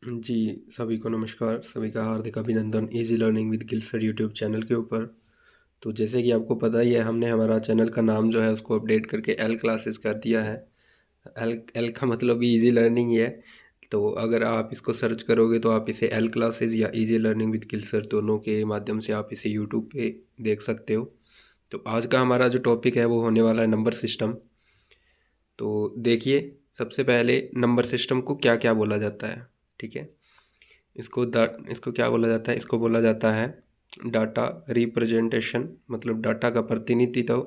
जी, सभी को नमस्कार, सभी का हार्दिक अभिनंदन easy learning with Gill sir YouTube channel के ऊपर। तो जैसे कि आपको पता ही है, हमने हमारा चैनल का नाम जो है उसको अपडेट करके एल क्लासेस कर दिया है। एल एल का मतलब भी इजी लर्निंग ही है। तो अगर आप इसको सर्च करोगे तो आप इसे एल क्लासेस या easy learning with Gill sir दोनों के माध्यम से आप इसे यूट्यूब पे देख सकते हो। तो आज का हमारा जो टॉपिक है वो होने वाला है नंबर सिस्टम। तो देखिए, सबसे पहले नंबर सिस्टम को क्या क्या बोला जाता है। ठीक है, इसको क्या बोला जाता है? इसको बोला जाता है डाटा रिप्रेजेंटेशन, मतलब डाटा का प्रतिनिधित्व।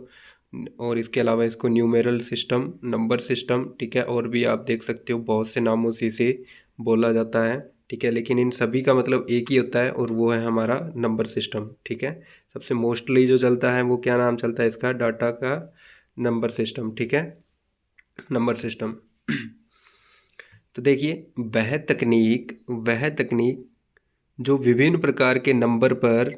और इसके अलावा इसको न्यूमेरल सिस्टम, नंबर सिस्टम, ठीक है, और भी आप देख सकते हो बहुत से नामों से इसे बोला जाता है। ठीक है, लेकिन इन सभी का मतलब एक ही होता है और वो है हमारा नंबर सिस्टम। ठीक है, सबसे मोस्टली जो चलता है वो क्या नाम चलता है इसका? डाटा का नंबर सिस्टम। ठीक है, नंबर सिस्टम। तो देखिए, वह तकनीक जो विभिन्न प्रकार के नंबर पर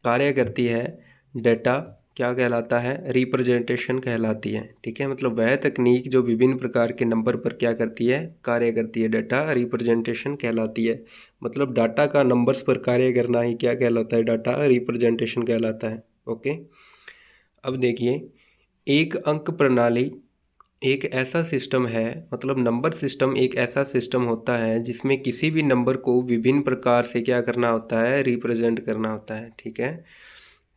कार्य करती है, डेटा क्या कहलाता है? रिप्रेजेंटेशन कहलाती है। ठीक है, मतलब वह तकनीक जो विभिन्न प्रकार के नंबर पर क्या करती है? कार्य करती है, डेटा रिप्रेजेंटेशन कहलाती है। मतलब डाटा का नंबर्स पर कार्य करना ही क्या कहलाता है? डाटा रिप्रेजेंटेशन कहलाता है। ओके, अब देखिए, एक अंक प्रणाली एक ऐसा सिस्टम है, मतलब नंबर सिस्टम एक ऐसा सिस्टम होता है जिसमें किसी भी नंबर को विभिन्न प्रकार से क्या करना होता है? रिप्रेजेंट करना होता है। ठीक है,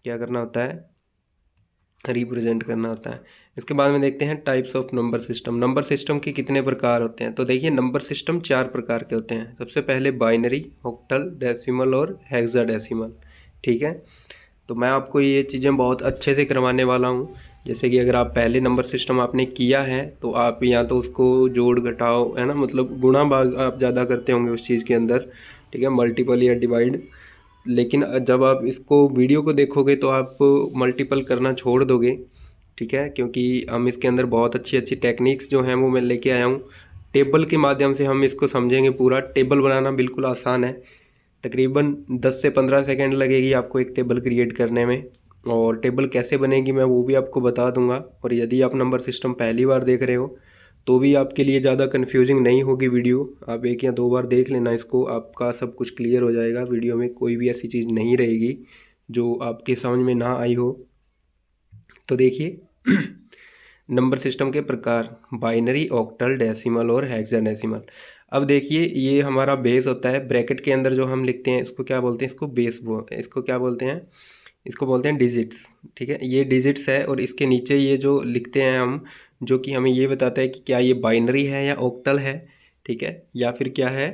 क्या करना होता है? रिप्रेजेंट करना होता है। इसके बाद में देखते हैं types of number system. Number system के कितने प्रकार होते हैं? तो देखिए, नंबर सिस्टम 4 प्रकार के होते हैं। सबसे पहले बाइनरी, ऑक्टल, डेसिमल और हेक्साडेसिमल। ठीक है, तो मैं आपको ये चीज़ें बहुत अच्छे से करवाने वाला हूँ। जैसे कि अगर आप पहले नंबर सिस्टम आपने किया है तो आप या तो उसको जोड़ घटाओ, है ना, मतलब गुणा भाग आप ज़्यादा करते होंगे उस चीज़ के अंदर। ठीक है, मल्टीपल या डिवाइड। लेकिन जब आप इसको वीडियो को देखोगे तो आप मल्टीपल करना छोड़ दोगे। ठीक है, क्योंकि हम इसके अंदर बहुत अच्छी अच्छी टेक्निक्स जो हैं वो मैं लेके आया हूँ। टेबल के माध्यम से हम इसको समझेंगे। पूरा टेबल बनाना बिल्कुल आसान है। तकरीबन 10 से 15 सेकंड लगेगी आपको एक टेबल क्रिएट करने में। और टेबल कैसे बनेगी मैं वो भी आपको बता दूंगा। और यदि आप नंबर सिस्टम पहली बार देख रहे हो तो भी आपके लिए ज़्यादा कन्फ्यूजिंग नहीं होगी वीडियो। आप 1 या 2 बार देख लेना इसको, आपका सब कुछ क्लियर हो जाएगा। वीडियो में कोई भी ऐसी चीज़ नहीं रहेगी जो आपके समझ में ना आई हो। तो देखिए, नंबर सिस्टम के प्रकार: बाइनरी, ऑक्टल, डेसिमल और हेक्साडेसिमल। अब देखिए, ये हमारा बेस होता है। ब्रैकेट के अंदर जो हम लिखते हैं इसको क्या बोलते हैं? इसको क्या बोलते हैं? इसको बोलते हैं डिजिट्स। ठीक है, ये डिजिट्स है। और इसके नीचे ये जो लिखते हैं हम, जो कि हमें ये बताता है कि क्या ये बाइनरी है या ऑक्टल है। ठीक है, या फिर क्या है?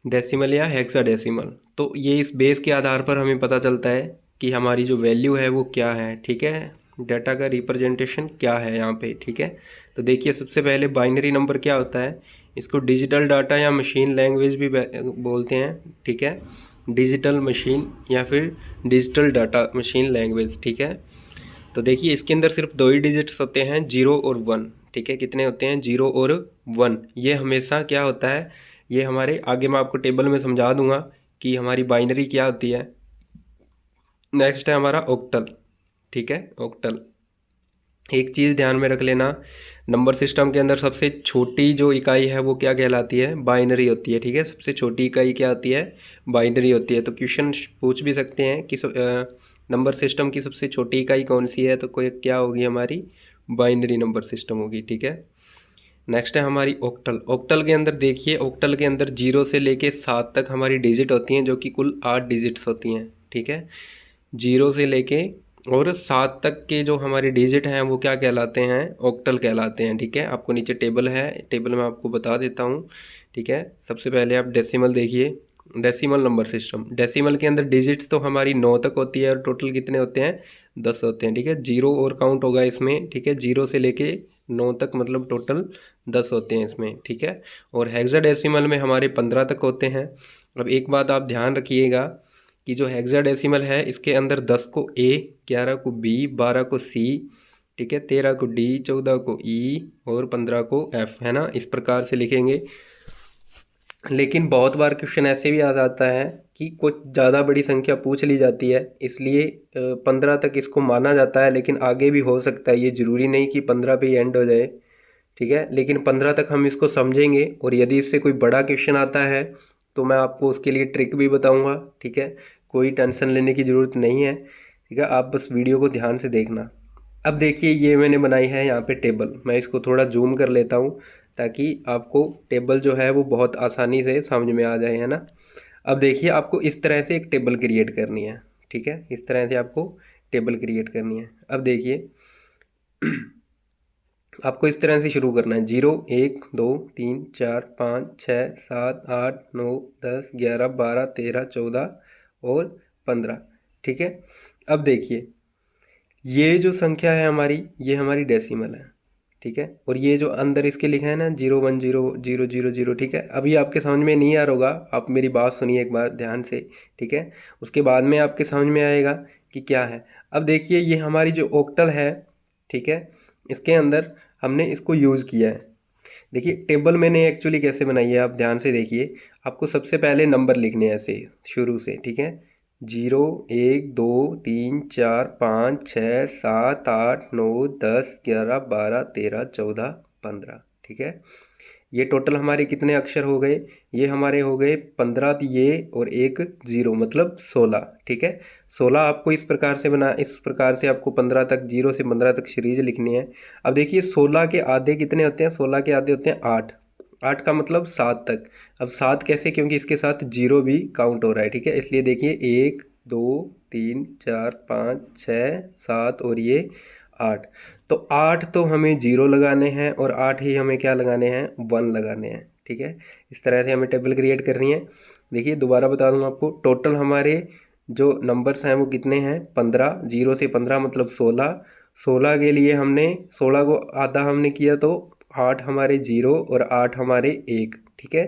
डेसिमल या हेक्साडेसिमल। तो ये इस बेस के आधार पर हमें पता चलता है कि हमारी जो वैल्यू है वो क्या है। ठीक है, डाटा का रिप्रेजेंटेशन क्या है यहाँ पे। ठीक है, तो देखिए, सबसे पहले बाइनरी नंबर क्या होता है? इसको डिजिटल डाटा या मशीन लैंग्वेज भी बोलते हैं। ठीक है, डिजिटल मशीन या फिर डिजिटल डाटा मशीन लैंग्वेज। ठीक है, तो देखिए, इसके अंदर सिर्फ 2 ही डिजिट्स होते हैं, 0 और 1। ठीक है, कितने होते हैं? 0 और 1। ये हमेशा क्या होता है? ये हमारे आगे मैं आपको टेबल में समझा दूंगा कि हमारी बाइनरी क्या होती है। नेक्स्ट है हमारा ऑक्टल। ठीक है, ऑक्टल। एक चीज़ ध्यान में रख लेना, नंबर सिस्टम के अंदर सबसे छोटी जो इकाई है वो क्या कहलाती है? बाइनरी होती है। ठीक है, सबसे छोटी इकाई क्या होती है? बाइनरी होती है। तो क्वेश्चन पूछ भी सकते हैं कि नंबर सिस्टम की सबसे छोटी इकाई कौन सी है? तो कोई क्या होगी हमारी? बाइनरी नंबर सिस्टम होगी। ठीक है, नेक्स्ट है हमारी ऑक्टल। ऑक्टल के अंदर देखिए, ऑक्टल के अंदर 0 से लेके 7 तक हमारी डिजिट होती हैं, जो कि कुल 8 डिजिट्स होती हैं। ठीक है, 0 से लेके और 7 तक के जो हमारे डिजिट हैं वो क्या कहलाते हैं? ऑक्टल कहलाते हैं। ठीक है, आपको नीचे टेबल है, टेबल में आपको बता देता हूँ। ठीक है, सबसे पहले आप डेसिमल देखिए। डेसिमल नंबर सिस्टम, डेसिमल के अंदर डिजिट्स तो हमारी 9 तक होती है और टोटल कितने होते हैं? 10 होते हैं। ठीक है, 0 और काउंट होगा इसमें। ठीक है, 0 से लेके 9 तक, मतलब टोटल 10 होते हैं इसमें। ठीक है, और हेक्साडेसिमल में हमारे 15 तक होते हैं। अब एक बात आप ध्यान रखिएगा कि जो हेक्साडेसिमल है इसके अंदर 10 को ए, 11 को बी, 12 को सी, ठीक है, 13 को डी, 14 को ई और 15 को एफ, है ना, इस प्रकार से लिखेंगे। लेकिन बहुत बार क्वेश्चन ऐसे भी आ जाता है कि कुछ ज़्यादा बड़ी संख्या पूछ ली जाती है, इसलिए 15 तक इसको माना जाता है। लेकिन आगे भी हो सकता है, ये ज़रूरी नहीं कि 15 पे ही एंड हो जाए। ठीक है, लेकिन 15 तक हम इसको समझेंगे। और यदि इससे कोई बड़ा क्वेश्चन आता है तो मैं आपको उसके लिए ट्रिक भी बताऊंगा, ठीक है। कोई टेंशन लेने की ज़रूरत नहीं है, ठीक है। आप बस वीडियो को ध्यान से देखना। अब देखिए ये मैंने बनाई है यहाँ पे टेबल। मैं इसको थोड़ा जूम कर लेता हूँ ताकि आपको टेबल जो है वो बहुत आसानी से समझ में आ जाए, है ना। अब देखिए आपको इस तरह से एक टेबल क्रिएट करनी है, ठीक है। इस तरह से आपको टेबल क्रिएट करनी है। अब देखिए आपको इस तरह से शुरू करना है। 0 1 2 3 4 5 6 7 8 9 10 11 12 13 14 और 15, ठीक है। अब देखिए ये जो संख्या है हमारी, ये हमारी डेसिमल है, ठीक है। और ये जो अंदर इसके लिखा है ना 0 1 0 0 0 0, ठीक है। अभी आपके समझ में नहीं आ रहा होगा, आप मेरी बात सुनिए एक बार ध्यान से, ठीक है। उसके बाद में आपके समझ में आएगा कि क्या है। अब देखिए ये हमारी जो ऑक्टल है, ठीक है, इसके अंदर हमने इसको यूज़ किया है। देखिए टेबल मैंने एक्चुअली कैसे बनाई है, आप ध्यान से देखिए। आपको सबसे पहले नंबर लिखने हैं ऐसे शुरू से, ठीक है। 0 1 2 3 4 5 6 7 8 9 10 11 12 13 14 15, ठीक है। ये टोटल हमारे कितने अक्षर हो गए, ये हमारे हो गए 15, ये और एक जीरो मतलब 16, ठीक है। 16 आपको इस प्रकार से इस प्रकार से आपको 15 तक, 0 से 15 तक सीरीज लिखनी है। अब देखिए 16 के आधे कितने होते हैं, 16 के आधे होते हैं 8, 8 का मतलब 7 तक। अब 7 कैसे, क्योंकि इसके साथ जीरो भी काउंट हो रहा है, ठीक है। इसलिए देखिए 1 2 3 4 5 6 7 और ये 8। तो 8 तो हमें जीरो लगाने हैं और 8 ही हमें क्या लगाने हैं, 1 लगाने हैं, ठीक है। इस तरह से हमें टेबल क्रिएट करनी है। देखिए दोबारा बता दूं आपको, टोटल हमारे जो नंबर्स हैं वो कितने हैं, 15, 0 से 15 मतलब 16। 16 के लिए हमने 16 को आधा हमने किया तो 8 हमारे जीरो और 8 हमारे एक, ठीक है।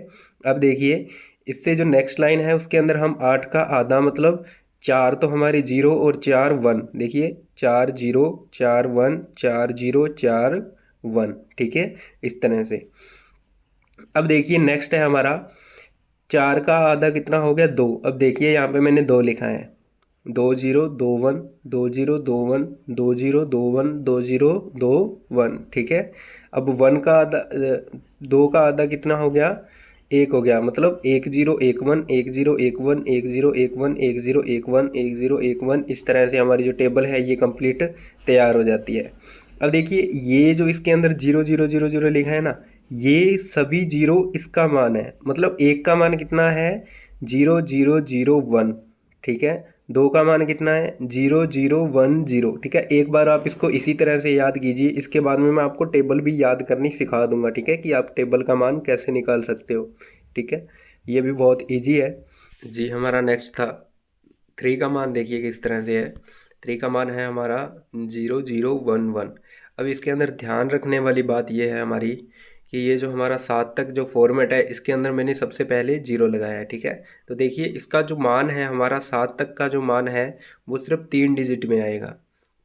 अब देखिए इससे जो नेक्स्ट लाइन है उसके अंदर हम 8 का आधा मतलब 4 तो हमारे जीरो और 4 1, देखिए 4 0 4 1 4 0 4 1, ठीक है। इस तरह से अब देखिए नेक्स्ट है हमारा 4 का आधा कितना हो गया, 2। अब देखिए यहाँ पे मैंने 2 लिखा है, 2 0 2 1 2 0 2 1 2 0 2 1 2 0 2 1, ठीक है। अब 1 का आधा 2 का आधा कितना हो गया, 1 हो गया, मतलब 1 0 1 1 1 0 1 1 1 0 1 1 1 0 1 1 1 0 1 1। इस तरह से हमारी जो टेबल है ये कंप्लीट तैयार हो जाती है। अब देखिए ये जो इसके अंदर 0 0 0 0 लिखा है ना, ये सभी जीरो इसका मान है, मतलब एक का मान कितना है, 0 0 0 1, ठीक है। 2 का मान कितना है, 0 0 1 0, ठीक है। एक बार आप इसको इसी तरह से याद कीजिए, इसके बाद में मैं आपको टेबल भी याद करनी सिखा दूंगा, ठीक है, कि आप टेबल का मान कैसे निकाल सकते हो, ठीक है। ये भी बहुत ईजी है जी। हमारा नेक्स्ट था 3 का मान, देखिए किस तरह से है। 3 का मान है हमारा 0 0 1 1। अब इसके अंदर ध्यान रखने वाली बात यह है हमारी कि ये जो हमारा 7 तक जो फॉर्मेट है इसके अंदर मैंने सबसे पहले 0 लगाया है, ठीक है। तो देखिए इसका जो मान है हमारा 7 तक का जो मान है वो सिर्फ 3 डिजिट में आएगा,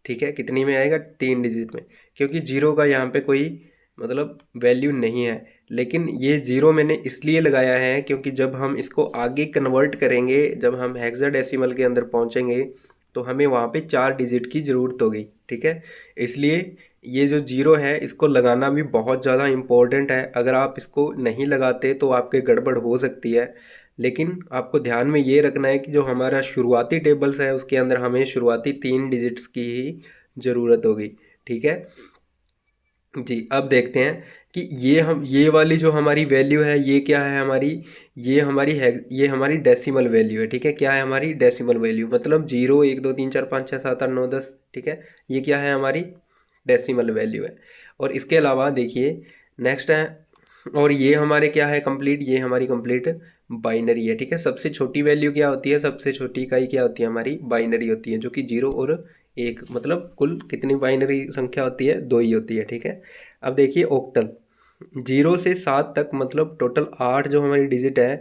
ठीक है। कितनी में आएगा, 3 डिजिट में, क्योंकि जीरो का यहाँ पे कोई मतलब वैल्यू नहीं है। लेकिन ये जीरो मैंने इसलिए लगाया है क्योंकि जब हम इसको आगे कन्वर्ट करेंगे, जब हम हेक्साडेसिमल के अंदर पहुंचेंगे तो हमें वहाँ पे 4 डिजिट की ज़रूरत होगी, ठीक है। इसलिए ये जो जीरो है इसको लगाना भी बहुत ज़्यादा इम्पोर्टेंट है। अगर आप इसको नहीं लगाते तो आपके गड़बड़ हो सकती है। लेकिन आपको ध्यान में ये रखना है कि जो हमारा शुरुआती टेबल्स है उसके अंदर हमें शुरुआती 3 डिजिट्स की ही ज़रूरत होगी, ठीक है जी। अब देखते हैं कि ये वाली जो हमारी वैल्यू है ये क्या है हमारी, ये हमारी डेसिमल वैल्यू है, ठीक है। क्या है हमारी डेसिमल वैल्यू, मतलब 0 1 2 3 4 5 6 7 8 9 10, ठीक है। ये क्या है हमारी डेसिमल वैल्यू है। और इसके अलावा देखिए नेक्स्ट है, और ये हमारे क्या है कंप्लीट, ये हमारी कंप्लीट बाइनरी है, ठीक है। सबसे छोटी वैल्यू क्या होती है, सबसे छोटी इकाई क्या होती है हमारी, बाइनरी होती है, जो कि 0 और 1, मतलब कुल कितनी बाइनरी संख्या होती है, 2 ही होती है, ठीक है। अब देखिए ऑक्टल 0 से 7 तक मतलब टोटल 8 जो हमारी डिजिट है,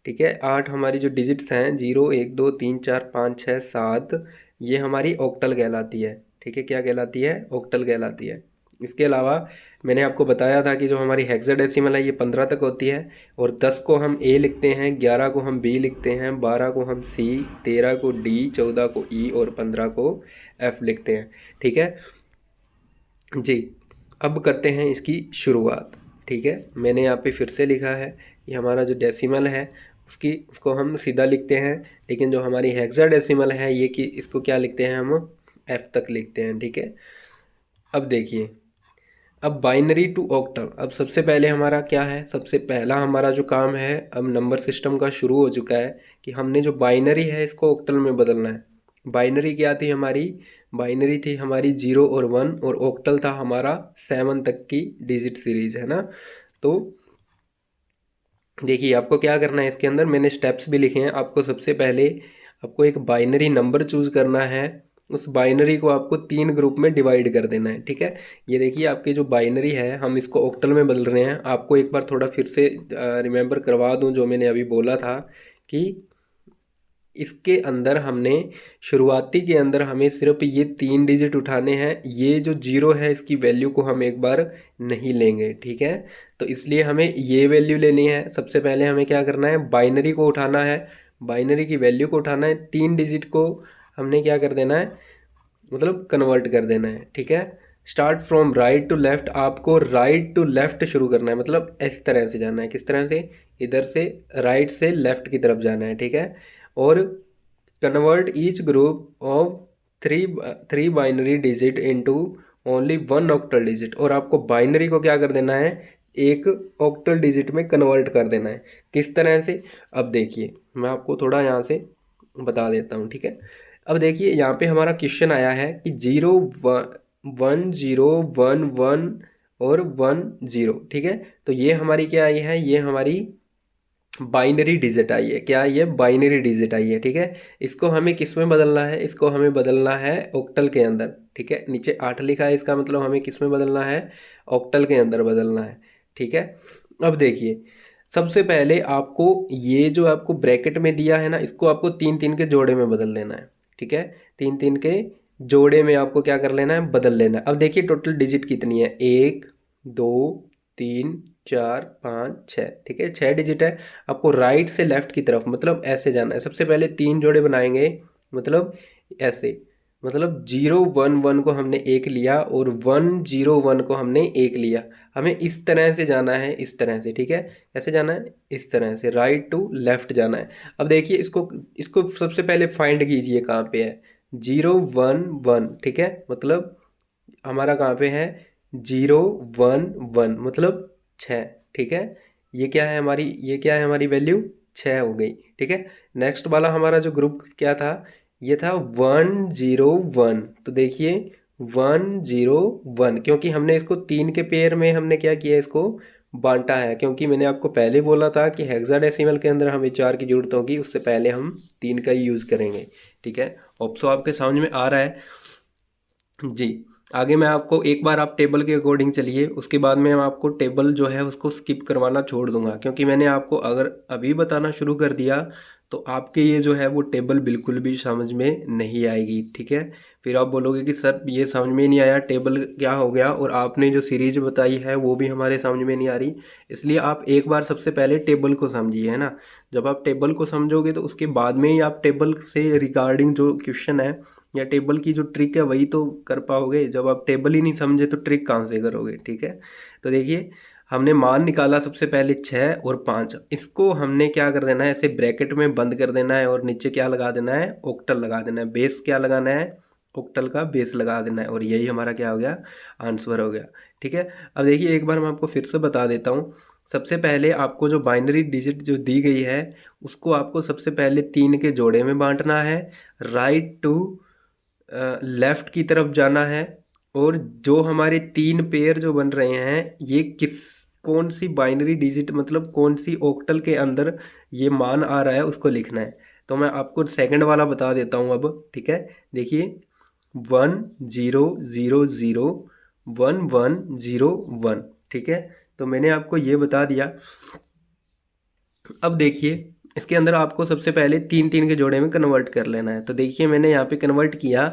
ठीक है। 8 हमारी जो डिजिट्स हैं 0 1 2 3 4 5 6 7, ये हमारी ऑक्टल कहलाती है, ठीक है। क्या कहलाती है, ऑक्टल कहलाती है। इसके अलावा मैंने आपको बताया था कि जो हमारी हेक्साडेसिमल है ये 15 तक होती है, और 10 को हम ए लिखते हैं, 11 को हम बी लिखते हैं, 12 को हम सी, 13 को डी, 14 को ई और 15 को एफ लिखते हैं, ठीक है जी। अब करते हैं इसकी शुरुआत, ठीक है। मैंने यहाँ पे फिर से लिखा है, ये हमारा जो डेसिमल है उसको हम सीधा लिखते हैं, लेकिन जो हमारी हेक्साडेसिमल है ये कि इसको क्या लिखते हैं हम, F तक लिखते हैं, ठीक है। अब देखिए, अब बाइनरी टू ऑक्टल, अब सबसे पहले हमारा क्या है, सबसे पहला हमारा जो काम है, अब नंबर सिस्टम का शुरू हो चुका है कि हमने जो बाइनरी है इसको ऑक्टल में बदलना है। बाइनरी क्या थी हमारी, बाइनरी थी हमारी 0 और 1, और ऑक्टल था हमारा 7 तक की डिजिट सीरीज, है ना। तो देखिए आपको क्या करना है, इसके अंदर मैंने स्टेप्स भी लिखे हैं। आपको सबसे पहले आपको एक बाइनरी नंबर चूज करना है, उस बाइनरी को आपको 3 ग्रुप में डिवाइड कर देना है, ठीक है। ये देखिए आपकी जो बाइनरी है हम इसको ऑक्टल में बदल रहे हैं। आपको एक बार थोड़ा फिर से रिमेंबर करवा दूं जो मैंने अभी बोला था कि इसके अंदर हमने शुरुआती के अंदर हमें सिर्फ ये 3 डिजिट उठाने हैं, ये जो 0 है इसकी वैल्यू को हम एक बार नहीं लेंगे, ठीक है। तो इसलिए हमें ये वैल्यू लेनी है। सबसे पहले हमें क्या करना है, बाइनरी को उठाना है, बाइनरी की वैल्यू को उठाना है, 3 डिजिट को हमने क्या कर देना है, मतलब कन्वर्ट कर देना है, ठीक है। Start from right to left, आपको राइट टू लेफ्ट शुरू करना है, मतलब इस तरह से जाना है। किस तरह से, इधर से राइट से लेफ्ट की तरफ जाना है, ठीक है। और convert each group of three binary digit into only 1 octal digit, और आपको बाइनरी को क्या कर देना है, एक ऑक्टल डिजिट में कन्वर्ट कर देना है। किस तरह से, अब देखिए मैं आपको थोड़ा यहाँ से बता देता हूँ, ठीक है। अब देखिए यहाँ पे हमारा क्वेश्चन आया है कि 0 1 0 1 1 और 1 0, ठीक है। तो ये हमारी क्या आई है, ये हमारी बाइनरी डिजिट आई है। क्या आई है, बाइनरी डिजिट आई है, ठीक है। इसको हमें किस में बदलना है, इसको हमें बदलना है ऑक्टल के अंदर, ठीक है। नीचे 8 लिखा है, इसका मतलब हमें किस में बदलना है, ऑक्टल के अंदर बदलना है, ठीक है। अब देखिए सबसे पहले आपको ये जो आपको ब्रैकेट में दिया है ना, इसको आपको 3 3 के जोड़े में बदल लेना है, ठीक है। 3 3 के जोड़े में आपको क्या कर लेना है, बदल लेना है। अब देखिए टोटल डिजिट कितनी है, 1 2 3 4 5 6, ठीक है, 6 डिजिट है। आपको राइट से लेफ्ट की तरफ मतलब ऐसे जाना है। सबसे पहले 3 जोड़े बनाएंगे, मतलब ऐसे, मतलब 0 1 1 को हमने 1 लिया और 1 0 1 को हमने 1 लिया। हमें इस तरह से जाना है, इस तरह से, ठीक है। कैसे जाना है, इस तरह से राइट टू लेफ्ट जाना है। अब देखिए इसको इसको सबसे पहले फाइंड कीजिए कहाँ पे है, 0 1 1, ठीक है, मतलब हमारा कहाँ पे है, 0 1 1 मतलब 6, ठीक है। ये क्या है हमारी, ये क्या है हमारी वैल्यू 6 हो गई, ठीक है। नेक्स्ट वाला हमारा जो ग्रुप क्या था, ये था 1 0 1। तो देखिए 1 0 1, क्योंकि हमने इसको 3 के पेयर में हमने क्या किया, इसको बांटा है। क्योंकि मैंने आपको पहले बोला था कि हेक्साडेसिमल के अंदर हमें 4 की जरूरत होगी, उससे पहले हम 3 का ही यूज़ करेंगे, ठीक है। ऑप्शो आपके समझ में आ रहा है जी। आगे मैं आपको एक बार आप टेबल के अकॉर्डिंग चलिए, उसके बाद में मैं आपको टेबल जो है उसको स्किप करवाना छोड़ दूंगा, क्योंकि मैंने आपको अगर अभी बताना शुरू कर दिया तो आपके ये जो है वो टेबल बिल्कुल भी समझ में नहीं आएगी, ठीक है। फिर आप बोलोगे कि सर ये समझ में नहीं आया, टेबल क्या हो गया, और आपने जो सीरीज बताई है वो भी हमारे समझ में नहीं आ रही। इसलिए आप एक बार सबसे पहले टेबल को समझिए, है ना। जब आप टेबल को समझोगे तो उसके बाद में ही आप टेबल से रिगार्डिंग जो क्वेश्चन है या टेबल की जो ट्रिक है वही तो कर पाओगे। जब आप टेबल ही नहीं समझे तो ट्रिक कहाँ से करोगे, ठीक है। तो देखिए हमने मान निकाला सबसे पहले 6 और 5, इसको हमने क्या कर देना है, ऐसे ब्रैकेट में बंद कर देना है और नीचे क्या लगा देना है, ऑक्टल लगा देना है। बेस क्या लगाना है, ऑक्टल का बेस लगा देना है, और यही हमारा क्या हो गया, आंसर हो गया, ठीक है। अब देखिए एक बार मैं आपको फिर से बता देता हूँ। सबसे पहले आपको जो बाइनरी डिजिट जो दी गई है उसको आपको सबसे पहले 3 के जोड़े में बांटना है, राइट टू लेफ्ट की तरफ जाना है, और जो हमारे 3 पेयर जो बन रहे हैं ये कौन सी बाइनरी डिजिट मतलब कौन सी ऑक्टल के अंदर ये मान आ रहा है उसको लिखना है। तो मैं आपको सेकंड वाला बता देता हूँ अब, ठीक है। देखिए 1 0 0 0 1 1 0 1, ठीक है। तो मैंने आपको ये बता दिया। अब देखिए इसके अंदर आपको सबसे पहले 3 3 के जोड़े में कन्वर्ट कर लेना है। तो देखिए मैंने यहाँ पे कन्वर्ट किया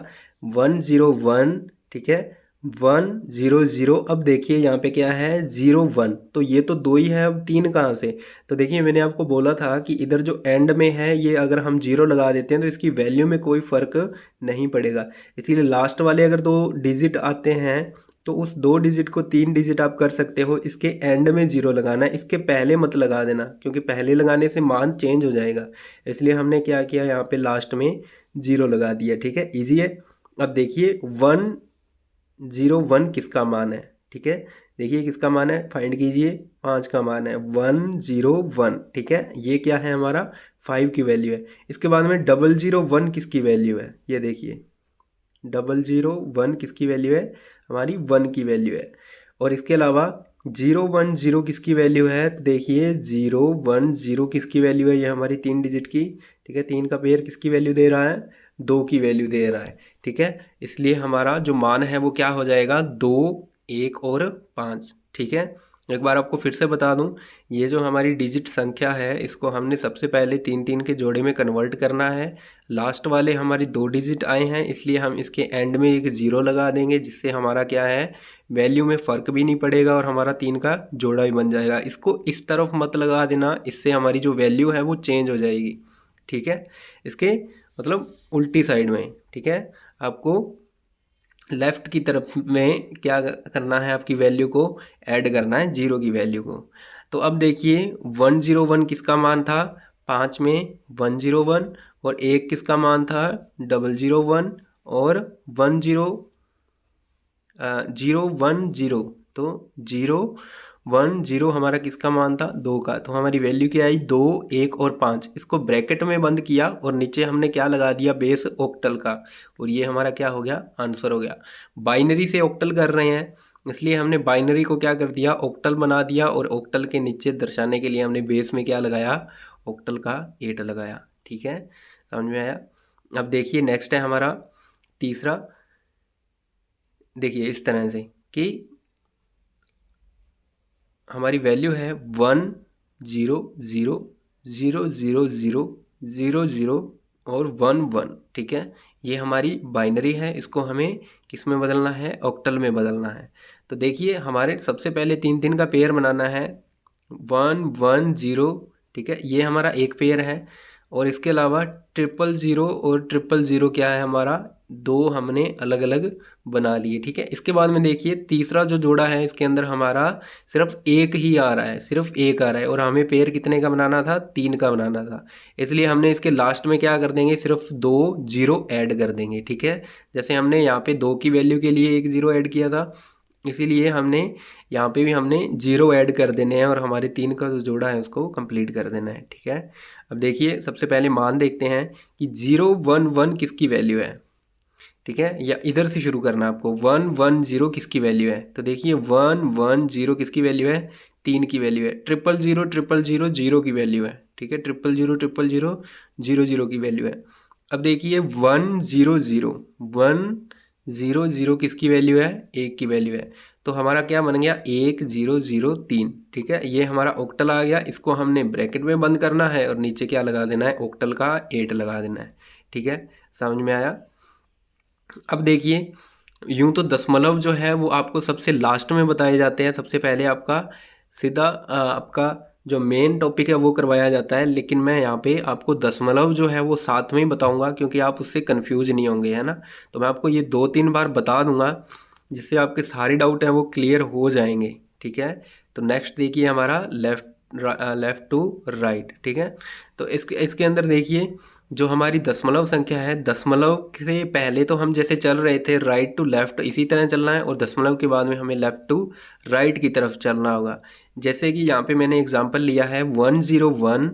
1 0 1, ठीक है, 100। अब देखिए यहाँ पे क्या है 01, तो ये तो 2 ही है, अब 3 कहाँ से? तो देखिए मैंने आपको बोला था कि इधर जो एंड में है ये अगर हम 0 लगा देते हैं तो इसकी वैल्यू में कोई फ़र्क नहीं पड़ेगा। इसीलिए लास्ट वाले अगर 2 डिजिट आते हैं तो उस 2 डिजिट को 3 डिजिट आप कर सकते हो। इसके एंड में 0 लगाना है, इसके पहले मत लगा देना, क्योंकि पहले लगाने से मान चेंज हो जाएगा। इसलिए हमने क्या किया, यहाँ पे लास्ट में 0 लगा दिया। ठीक है, ईजी है। अब देखिए 101 किसका मान है? ठीक है, देखिए किसका मान है, फाइंड कीजिए। 5 का मान है 101। ठीक है, ये क्या है हमारा 5 की वैल्यू है। इसके बाद में 001 किसकी वैल्यू है? ये देखिए 001 किसकी वैल्यू है? हमारी 1 की वैल्यू है। और इसके अलावा 010 किसकी वैल्यू है? तो देखिए 010 किसकी वैल्यू है? ये हमारी 3 डिजिट की। ठीक है, 3 का पेयर किसकी वैल्यू दे रहा है? 2 की वैल्यू दे रहा है। ठीक है, इसलिए हमारा जो मान है वो क्या हो जाएगा? 2, 1 और 5। ठीक है, एक बार आपको फिर से बता दूं, ये जो हमारी डिजिट संख्या है इसको हमने सबसे पहले 3-3 के जोड़े में कन्वर्ट करना है। लास्ट वाले हमारी 2 डिजिट आए हैं, इसलिए हम इसके एंड में एक 0 लगा देंगे, जिससे हमारा क्या है, वैल्यू में फ़र्क भी नहीं पड़ेगा और हमारा 3 का जोड़ा भी बन जाएगा। इसको इस तरफ मत लगा देना, इससे हमारी जो वैल्यू है वो चेंज हो जाएगी। ठीक है, इसके मतलब उल्टी साइड में। ठीक है, आपको लेफ़्ट की तरफ में क्या करना है, आपकी वैल्यू को ऐड करना है 0 की वैल्यू को। तो अब देखिए 101 किसका मान था? 5 में 101। और 1 किसका मान था? 001। और 010, तो 010 हमारा किसका मान था? 2 का। तो हमारी वैल्यू क्या आई? 2, 1 और 5। इसको ब्रैकेट में बंद किया और नीचे हमने क्या लगा दिया? बेस ऑक्टल का। और ये हमारा क्या हो गया? आंसर हो गया। बाइनरी से ऑक्टल कर रहे हैं, इसलिए हमने बाइनरी को क्या कर दिया? ऑक्टल बना दिया। और ऑक्टल के नीचे दर्शाने के लिए हमने बेस में क्या लगाया? ऑक्टल का 8 लगाया। ठीक है, समझ में आया? अब देखिए नेक्स्ट है हमारा तीसरा। देखिए इस तरह से कि हमारी वैल्यू है 100000000 और 11। ठीक है, ये हमारी बाइनरी है, इसको हमें किस में बदलना है? ऑक्टल में बदलना है। तो देखिए हमारे सबसे पहले 3-3 का पेयर बनाना है, 110। ठीक है, ये हमारा एक पेयर है। और इसके अलावा 000 और 000 क्या है हमारा? 2 हमने अलग अलग बना लिए। ठीक है, इसके बाद में देखिए तीसरा जो जोड़ा है इसके अंदर हमारा सिर्फ एक ही आ रहा है, सिर्फ एक आ रहा है। और हमें पेयर कितने का बनाना था? 3 का बनाना था। इसलिए हमने इसके लास्ट में क्या कर देंगे? सिर्फ 2 0 ऐड कर देंगे। ठीक है, जैसे हमने यहाँ पे 2 की वैल्यू के लिए एक 0 ऐड किया था, इसीलिए हमने यहाँ पे भी हमने 0 ऐड कर देने हैं और हमारे 3 का जो जोड़ा है उसको कंप्लीट कर देना है। ठीक है, अब देखिए सबसे पहले मान देखते हैं कि 011 किसकी वैल्यू है। ठीक है, या इधर से शुरू करना आपको। 110 किसकी वैल्यू है? तो देखिए 110 किसकी वैल्यू है? 3 की वैल्यू है। 000 0 की वैल्यू है। ठीक है, 000 0 की वैल्यू है। अब देखिए 100 किसकी वैल्यू है? 1 की वैल्यू है। तो हमारा क्या बन गया? 1003। ठीक है, ये हमारा ऑक्टल आ गया। इसको हमने ब्रैकेट में बंद करना है और नीचे क्या लगा देना है? ऑक्टल का 8 लगा देना है। ठीक है, समझ में आया? अब देखिए यूं तो दशमलव जो है वो आपको सबसे लास्ट में बताए जाते हैं, सबसे पहले आपका सीधा आपका जो मेन टॉपिक है वो करवाया जाता है। लेकिन मैं यहाँ पे आपको दशमलव जो है वो साथ में ही बताऊंगा, क्योंकि आप उससे कंफ्यूज नहीं होंगे, है ना। तो मैं आपको ये 2-3 बार बता दूंगा, जिससे आपके सारे डाउट हैं वो क्लियर हो जाएंगे। ठीक है, तो नेक्स्ट देखिए हमारा लेफ़्ट टू राइट। ठीक है, तो इसके अंदर देखिए जो हमारी दशमलव संख्या है, दशमलव से पहले तो हम जैसे चल रहे थे राइट टू लेफ़्ट, इसी तरह चलना है। और दशमलव के बाद में हमें लेफ़्ट टू राइट की तरफ चलना होगा। जैसे कि यहाँ पे मैंने एग्जांपल लिया है 101।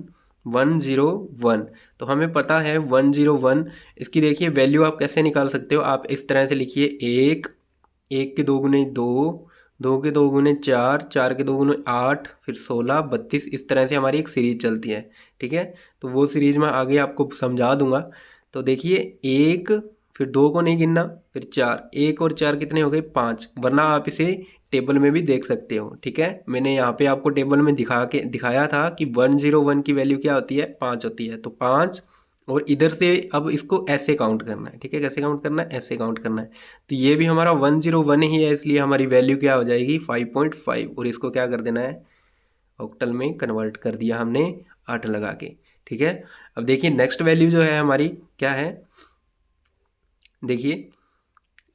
तो हमें पता है 101, इसकी देखिए वैल्यू आप कैसे निकाल सकते हो? आप इस तरह से लिखिए, 1, 1 के 2 गुने 2, 2 के 2 गुने 4, 4 के 2 गुने 8, फिर 16, 32। इस तरह से हमारी एक सीरीज चलती है। ठीक है, तो वो सीरीज मैं आगे आपको समझा दूंगा। तो देखिए 1, फिर 2 को नहीं गिनना, फिर 4, 1 और 4 कितने हो गए? 5। वरना आप इसे टेबल में भी देख सकते हो। ठीक है, मैंने यहाँ पे आपको टेबल में दिखाया था कि 101 की वैल्यू क्या होती है? 5 होती है। तो 5 और इधर से अब इसको ऐसे काउंट करना है, ठीक है। कैसे काउंट करना है? ऐसे काउंट करना है। तो ये भी हमारा 101 ही है, इसलिए हमारी वैल्यू क्या हो जाएगी 5.5, और इसको क्या कर देना है ऑक्टल में कन्वर्ट कर दिया हमने 8 लगा के, ठीक है। अब देखिए नेक्स्ट वैल्यू जो है हमारी क्या है, देखिए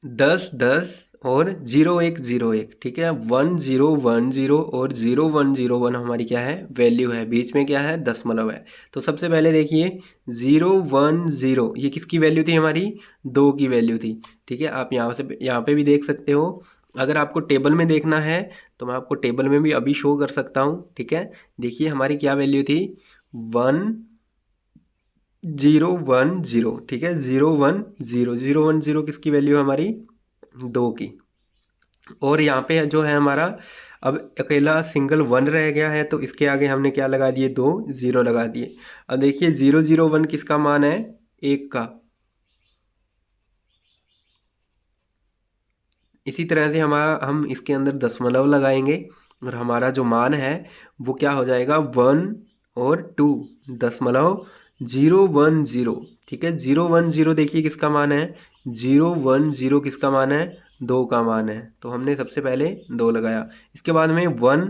10 10 और 0101, ठीक है। 1010 और 0101 हमारी क्या है वैल्यू है, बीच में क्या है दशमलव है। तो सबसे पहले देखिए 010 ये किसकी वैल्यू थी हमारी 2 की वैल्यू थी, ठीक है। आप यहाँ पे भी देख सकते हो। अगर आपको टेबल में देखना है तो मैं आपको टेबल में भी अभी शो कर सकता हूँ, ठीक है। देखिए हमारी क्या वैल्यू थी 1010, ठीक है। 010 किसकी वैल्यू है हमारी 2 की। और यहाँ पे जो है हमारा अब अकेला सिंगल 1 रह गया है, तो इसके आगे हमने क्या लगा दिए 2 0 लगा दिए। अब देखिए 001 किसका मान है 1 का। इसी तरह से हम इसके अंदर दशमलव लगाएंगे और हमारा जो मान है वो क्या हो जाएगा 1 और 2 0.010, ठीक है। 010 देखिए किसका मान है 010 किसका मान है 2 का मान है, तो हमने सबसे पहले 2 लगाया। इसके बाद में 1,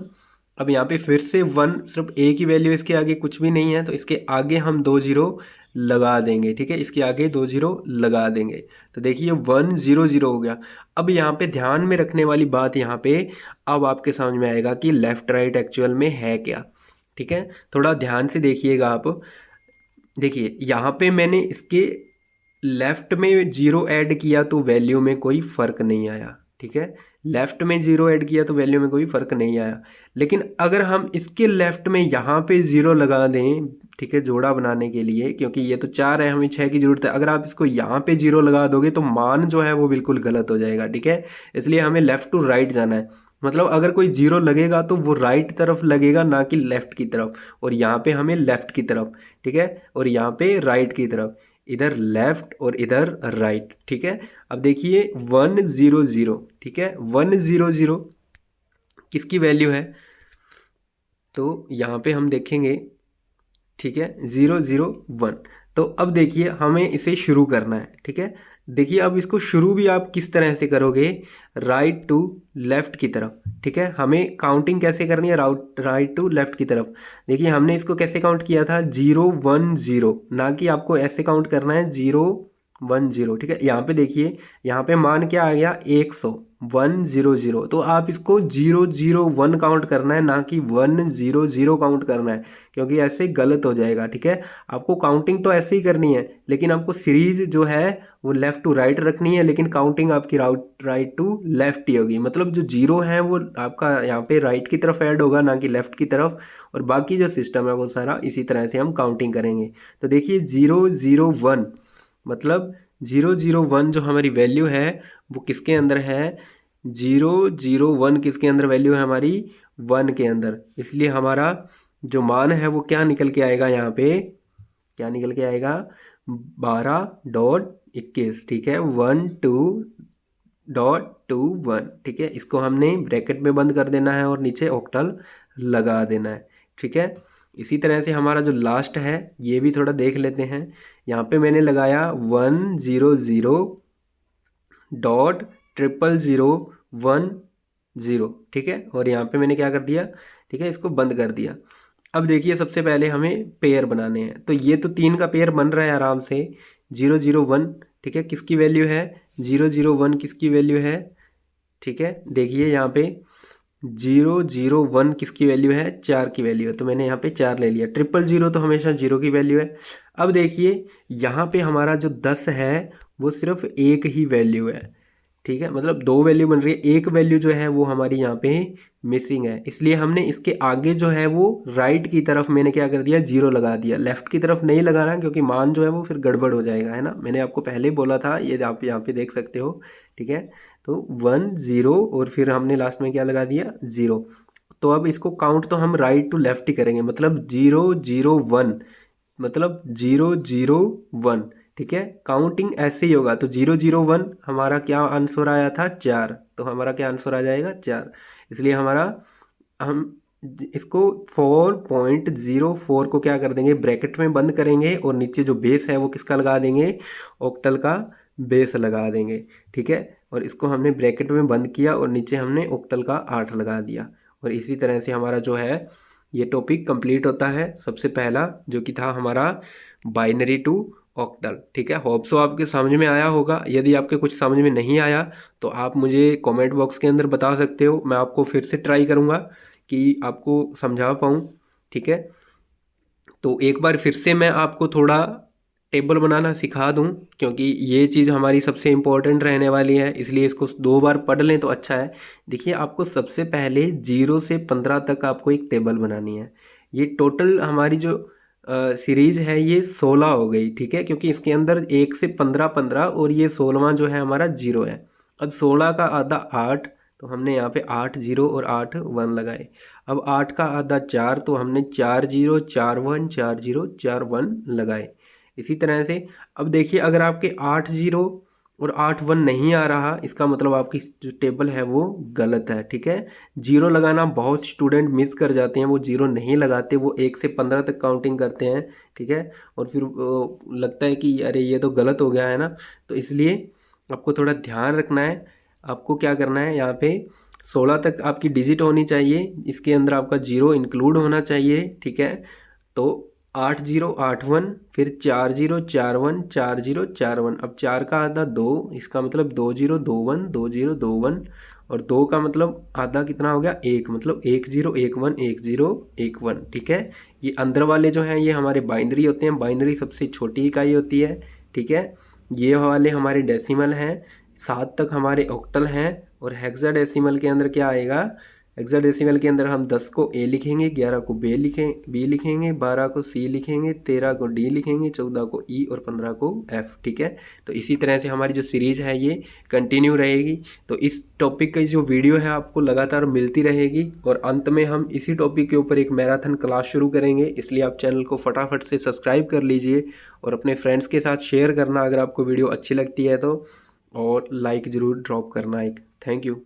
अब यहाँ पे फिर से 1, सिर्फ ए की वैल्यू, इसके आगे कुछ भी नहीं है, तो इसके आगे हम 2 0 लगा देंगे, ठीक है। इसके आगे 2 0 लगा देंगे, तो देखिए 100 हो गया। अब यहाँ पे ध्यान में रखने वाली बात यहाँ पे अब आपके समझ में आएगा कि लेफ़्ट राइट एक्चुअल में है क्या, ठीक है। थोड़ा ध्यान से देखिएगा आप। देखिए यहाँ पे मैंने इसके लेफ़्ट में 0 ऐड किया तो वैल्यू में कोई फ़र्क नहीं आया, ठीक है। लेफ़्ट में 0 ऐड किया तो वैल्यू में कोई फ़र्क नहीं आया। लेकिन अगर हम इसके लेफ़्ट में यहाँ पे 0 लगा दें, ठीक है, जोड़ा बनाने के लिए, क्योंकि ये तो 4 है, हमें 6 की ज़रूरत है। अगर आप इसको यहाँ पे 0 लगा दोगे तो मान जो है वो बिल्कुल गलत हो जाएगा, ठीक है। इसलिए हमें लेफ़्ट टू राइट जाना है। मतलब अगर कोई 0 लगेगा तो वो राइट तरफ लगेगा, ना कि लेफ़्ट की तरफ। और यहाँ पे हमें लेफ़्ट की तरफ, ठीक है, और यहाँ पे राइट की तरफ, इधर लेफ्ट और इधर राइट, ठीक है। अब देखिए 100, ठीक है। 100 किसकी वैल्यू है, तो यहाँ पे हम देखेंगे, ठीक है 001। तो अब देखिए हमें इसे शुरू करना है, ठीक है। देखिए अब इसको शुरू भी आप किस तरह से करोगे, राइट टू लेफ़्ट की तरफ, ठीक है। हमें काउंटिंग कैसे करनी है राइट टू लेफ़्ट की तरफ। देखिए हमने इसको कैसे काउंट किया था 010, ना कि आपको ऐसे काउंट करना है 010, ठीक है। यहाँ पे देखिए यहाँ पे मान क्या आ गया 100, 100, तो आप इसको 001 काउंट करना है, ना कि 100 काउंट करना है, क्योंकि ऐसे गलत हो जाएगा, ठीक है। आपको काउंटिंग तो ऐसे ही करनी है, लेकिन आपको सीरीज जो है वो लेफ़्ट टू राइट रखनी है, लेकिन काउंटिंग आपकी राइट टू लेफ़्ट ही होगी। मतलब जो 0 है वो आपका यहाँ पे राइट की तरफ ऐड होगा, ना कि लेफ़्ट की तरफ। और बाकी जो सिस्टम है वो सारा इसी तरह से हम काउंटिंग करेंगे। तो देखिए 001 मतलब 001 जो हमारी वैल्यू है वो किसके अंदर है 001 किसके अंदर वैल्यू है हमारी 1 के अंदर। इसलिए हमारा जो मान है वो क्या निकल के आएगा, यहाँ पे क्या निकल के आएगा 12.21, ठीक है। 12.21, ठीक है। इसको हमने ब्रैकेट में बंद कर देना है और नीचे ऑक्टल लगा देना है, ठीक है। इसी तरह से हमारा जो लास्ट है ये भी थोड़ा देख लेते हैं। यहाँ पे मैंने लगाया 100.00010, ठीक है। और यहाँ पे मैंने क्या कर दिया, ठीक है, इसको बंद कर दिया। अब देखिए सबसे पहले हमें पेयर बनाने हैं, तो ये तो 3 का पेयर बन रहा है आराम से 001, ठीक है। किसकी वैल्यू है 001 किसकी वैल्यू है, ठीक है। देखिए यहाँ पे 001 किसकी वैल्यू है 4 की वैल्यू है, तो मैंने यहाँ पे 4 ले लिया। 000 तो हमेशा 0 की वैल्यू है। अब देखिए यहाँ पे हमारा जो 10 है वो सिर्फ एक ही वैल्यू है, ठीक है। मतलब 2 वैल्यू बन रही है, एक वैल्यू जो है वो हमारी यहाँ पे मिसिंग है। इसलिए हमने इसके आगे जो है वो राइट की तरफ मैंने क्या कर दिया 0 लगा दिया। लेफ़्ट की तरफ नहीं लगाना, क्योंकि मान जो है वो फिर गड़बड़ हो जाएगा, है ना। मैंने आपको पहले ही बोला था, ये आप यहाँ पे देख सकते हो, ठीक है। तो 10 और फिर हमने लास्ट में क्या लगा दिया 0। तो अब इसको काउंट तो हम राइट टू लेफ़्ट ही करेंगे, मतलब 001 मतलब 001, ठीक है। काउंटिंग ऐसे ही होगा। तो 001 हमारा क्या आंसर आया था 4, तो हमारा क्या आंसर आ जाएगा 4। इसलिए हमारा हम इसको 4.04 को क्या कर देंगे, ब्रैकेट में बंद करेंगे और नीचे जो बेस है वो किसका लगा देंगे, ऑक्टल का बेस लगा देंगे। ठीक है, और इसको हमने ब्रैकेट में बंद किया और नीचे हमने ऑक्टल का 8 लगा दिया। और इसी तरह से हमारा जो है ये टॉपिक कंप्लीट होता है। सबसे पहला जो कि था हमारा बाइनरी टू ऑक्टल। ठीक है, होप सो आपके समझ में आया होगा। यदि आपके कुछ समझ में नहीं आया तो आप मुझे कमेंट बॉक्स के अंदर बता सकते हो, मैं आपको फिर से ट्राई करूँगा कि आपको समझा पाऊँ। ठीक है, तो एक बार फिर से मैं आपको थोड़ा टेबल बनाना सिखा दूं, क्योंकि ये चीज़ हमारी सबसे इम्पोर्टेंट रहने वाली है, इसलिए इसको 2 बार पढ़ लें तो अच्छा है। देखिए, आपको सबसे पहले 0 से 15 तक आपको एक टेबल बनानी है। ये टोटल हमारी जो सीरीज है ये 16 हो गई। ठीक है, क्योंकि इसके अंदर 1 से 15 15 और ये 16वां जो है हमारा 0 है। अब 16 का आधा 8, तो हमने यहाँ पे 8 0 और 8 1 लगाए। अब 8 का आधा 4, तो हमने 4 0 4 1 4 0 4 1 लगाए। इसी तरह से अब देखिए, अगर आपके 8 0 और 8 1 नहीं आ रहा, इसका मतलब आपकी जो टेबल है वो गलत है। ठीक है, जीरो लगाना बहुत स्टूडेंट मिस कर जाते हैं, वो जीरो नहीं लगाते, वो 1 से 15 तक काउंटिंग करते हैं। ठीक है, और फिर लगता है कि अरे ये तो गलत हो गया है ना। तो इसलिए आपको थोड़ा ध्यान रखना है। आपको क्या करना है, यहाँ पे 16 तक आपकी डिजिट होनी चाहिए, इसके अंदर आपका जीरो इंक्लूड होना चाहिए। ठीक है, तो 8 0 8 1, फिर 4 0 4 1 4 0 4 1। अब 4 का आधा 2, इसका मतलब 2 0 2 1 2 0 2 1, और 2 का मतलब आधा कितना हो गया, 1, मतलब 1 0 1 1 1 0 1 1। ठीक है, ये अंदर वाले जो हैं ये हमारे बाइनरी होते हैं, बाइनरी सबसे छोटी इकाई होती है। ठीक है, ये वाले हमारे डेसिमल हैं, 7 तक हमारे ऑक्टल हैं। और हेक्साडेसिमल के अंदर क्या आएगा, हेक्साडेसिमल के अंदर हम 10 को ए लिखेंगे, 11 को बी लिखेंगे, 12 को सी लिखेंगे, 13 को डी लिखेंगे, 14 को ई और 15 को एफ। ठीक है, तो इसी तरह से हमारी जो सीरीज है ये कंटिन्यू रहेगी। तो इस टॉपिक की जो वीडियो है आपको लगातार मिलती रहेगी, और अंत में हम इसी टॉपिक के ऊपर एक मैराथन क्लास शुरू करेंगे। इसलिए आप चैनल को फटाफट से सब्सक्राइब कर लीजिए और अपने फ्रेंड्स के साथ शेयर करना अगर आपको वीडियो अच्छी लगती है तो, और लाइक ज़रूर ड्रॉप करना एक। Thank you.